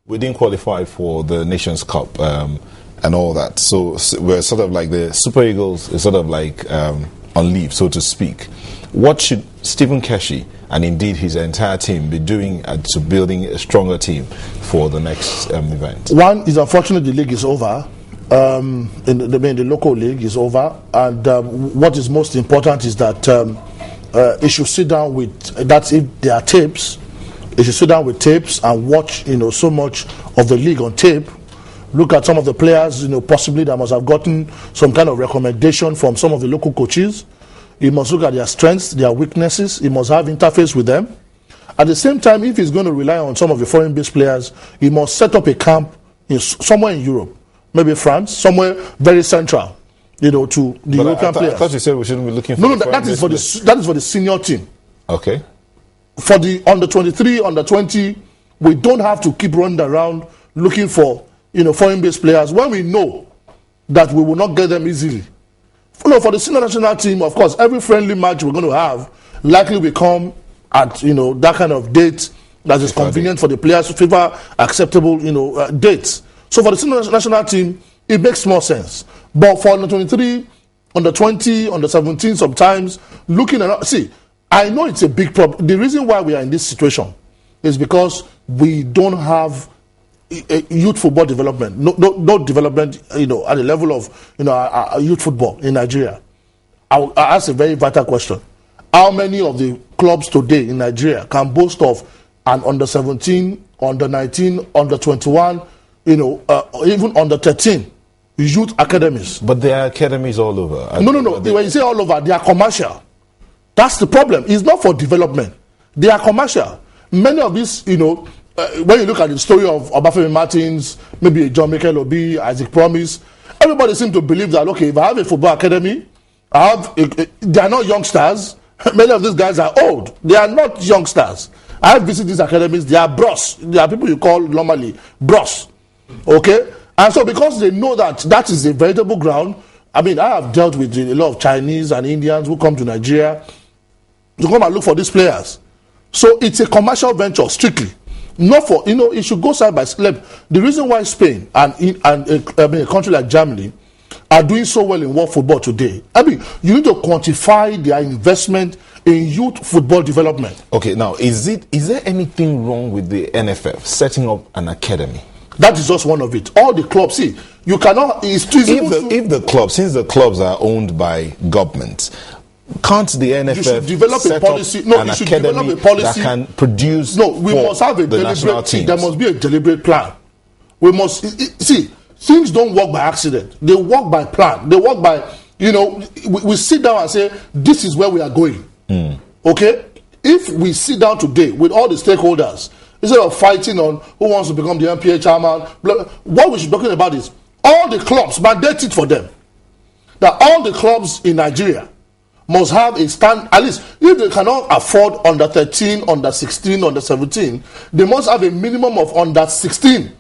we didn't qualify for the Nations Cup and all that. So we're sort of like the Super Eagles is sort of like on leave, so to speak. What should Stephen Keshi and indeed his entire team be doing to building a stronger team for the next event? One is, unfortunately, the league is over. The local league is over, and what is most important is that it should sit down with, that's if there are tapes, it should sit down with tapes and watch, so much of the league on tape. Look at some of the players, possibly that must have gotten some kind of recommendation from some of the local coaches. He must look at their strengths, their weaknesses. He must have interface with them. At the same time, if he's going to rely on some of the foreign-based players, he must set up a camp somewhere in Europe, maybe France, somewhere very central, to the European players. I thought you said we shouldn't be looking for that is for the senior team. Okay. For the under 23, under 20, we don't have to keep running around looking for foreign-based players when we know that we will not get them easily. For the senior national team, of course, every friendly match we're going to have likely will come at that kind of date that is convenient for the players, FIFA acceptable dates. So for the senior national team, it makes more sense. But for under 23, under 20, under 17, sometimes looking at I know it's a big problem. The reason why we are in this situation is because we don't have youth football development, no development, at the level of, youth football in Nigeria. I ask a very vital question. How many of the clubs today in Nigeria can boast of an under 17, under 19, under 21, even under 13 youth academies? But there are academies all over. No. When you say all over, they are commercial. That's the problem. It's not for development. They are commercial. Many of these, when you look at the story of Obafemi Martins, maybe John Mikel Obi, Isaac Promise, everybody seems to believe that, okay, if I have a football academy, they are not youngsters. Many of these guys are old. They are not youngsters. I have visited these academies. They are bros. They are people you call normally bros. Okay? And so because they know that is a veritable ground, I have dealt with a lot of Chinese and Indians who come to Nigeria to come and look for these players. So it's a commercial venture, strictly. Not for, it should go side by side. The reason why Spain and a country like Germany are doing so well in world football today, you need to quantify their investment in youth football development. Okay, now, is there anything wrong with the NFF setting up an academy? That is just one of it. All the clubs, you cannot. Since the clubs are owned by government, can't the NFF develop a policy? An academy that can produce? No, we must have a deliberate. There must be a deliberate plan. We must things don't work by accident. They work by plan. They work by we sit down and say this is where we are going. Okay, if we sit down today with all the stakeholders, instead of fighting on who wants to become the MPA chairman, what we should be talking about is all the clubs, mandate it for them. That all the clubs in Nigeria must have a stand, at least if they cannot afford under 13, under 16, under 17, they must have a minimum of under 16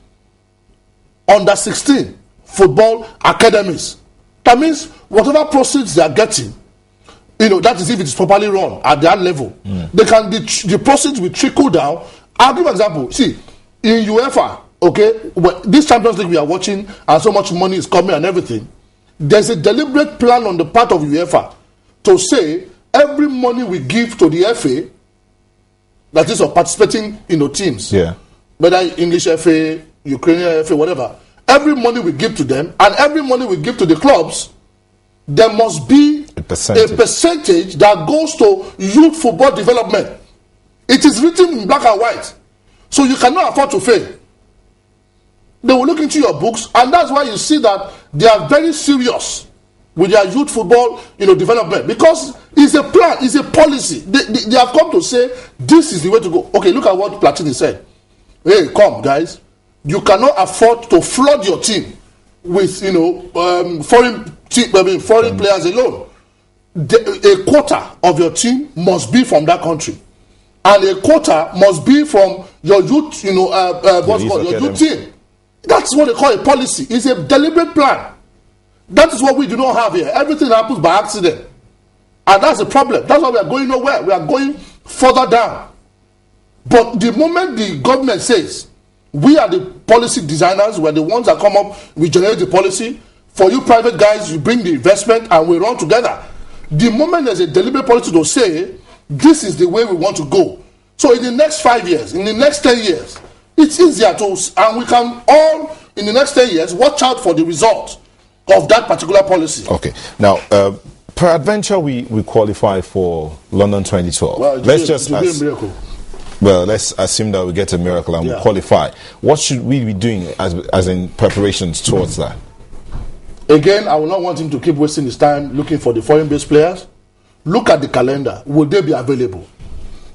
football academies. That means whatever proceeds they are getting, that is if it is properly run at that level, the proceeds will trickle down. I'll give an example. In UEFA, okay, this Champions League we are watching and so much money is coming and everything, there's a deliberate plan on the part of UEFA to say every money we give to the FA, that is of participating teams, whether English FA, Ukrainian FA, whatever, every money we give to them and every money we give to the clubs, there must be a percentage that goes to youth football development. It is written in black and white. So you cannot afford to fail. They will look into your books, and that's why you see that they are very serious with their youth football development, because it's a plan, it's a policy. They have come to say this is the way to go. Okay, look at what Platini said. Hey, come guys, you cannot afford to flood your team with foreign players alone. A quarter of your team must be from that country, and a quarter must be from your youth, your youth team. That's what they call a policy. It's a deliberate plan. That is what we do not have here. Everything happens by accident, and that's the problem. That's why we are going nowhere. We are going further down. But the moment the government says We are the policy designers. We're the ones that come up, we generate the policy. For you private guys, you bring the investment and we run together. The moment there's a deliberate policy to say, this is the way we want to go. So in the next 5 years, in the next 10 years, it's easier to, and we can all, in the next 10 years, watch out for the result of that particular policy. Okay. Now, peradventure, we qualify for London 2012. Well, let's assume that we get a miracle and we qualify. What should we be doing as in preparations towards that? Again, I will not want him to keep wasting his time looking for the foreign-based players. Look at the calendar. Will they be available?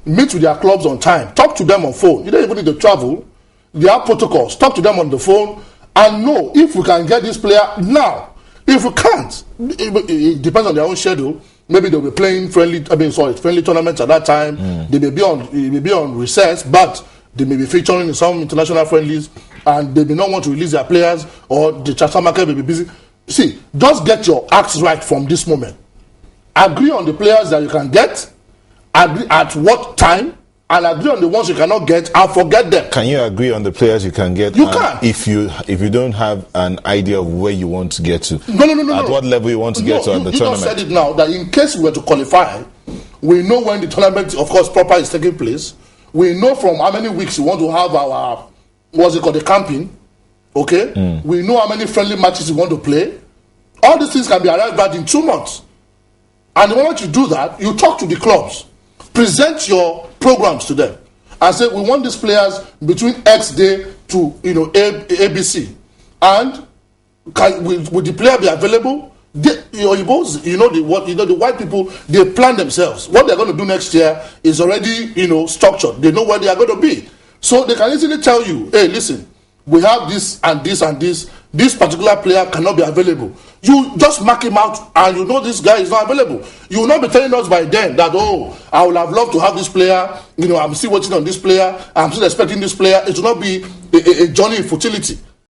Meet with their clubs on time. Talk to them on phone. You don't even need to travel. They have protocols. Talk to them on the phone and know if we can get this player now. If we can't, it depends on their own schedule. Maybe they'll be playing friendly tournaments at that time. They may be on recess, but they may be featuring in some international friendlies, and they may not want to release their players, or the transfer market may be busy. See, just get your acts right from this moment. Agree on the players that you can get, agree at what time, and agree on the ones you cannot get, and forget them. Can you agree on the players you can get? You can. If you don't have an idea of where you want to get to. No. At what level you want to get to at the tournament. You just said it now, that in case we were to qualify, we know when the tournament, of course, proper is taking place. We know from how many weeks we want to have our, what's it called, the camping. Okay? We know how many friendly matches we want to play. All these things can be arrived at in 2 months. And the moment you do that, you talk to the clubs. Present your programs to them. And say, we want these players between X day to, ABC. And will the player be available? The white people, they plan themselves. What they're going to do next year is already, structured. They know where they are going to be. So they can easily tell you, hey, listen, we have this and this and this. This particular player cannot be available. You just mark him out and you know this guy is not available. You will not be telling us by then that, oh, I would have loved to have this player. I'm still waiting on this player. I'm still expecting this player. It will not be a journey in futility.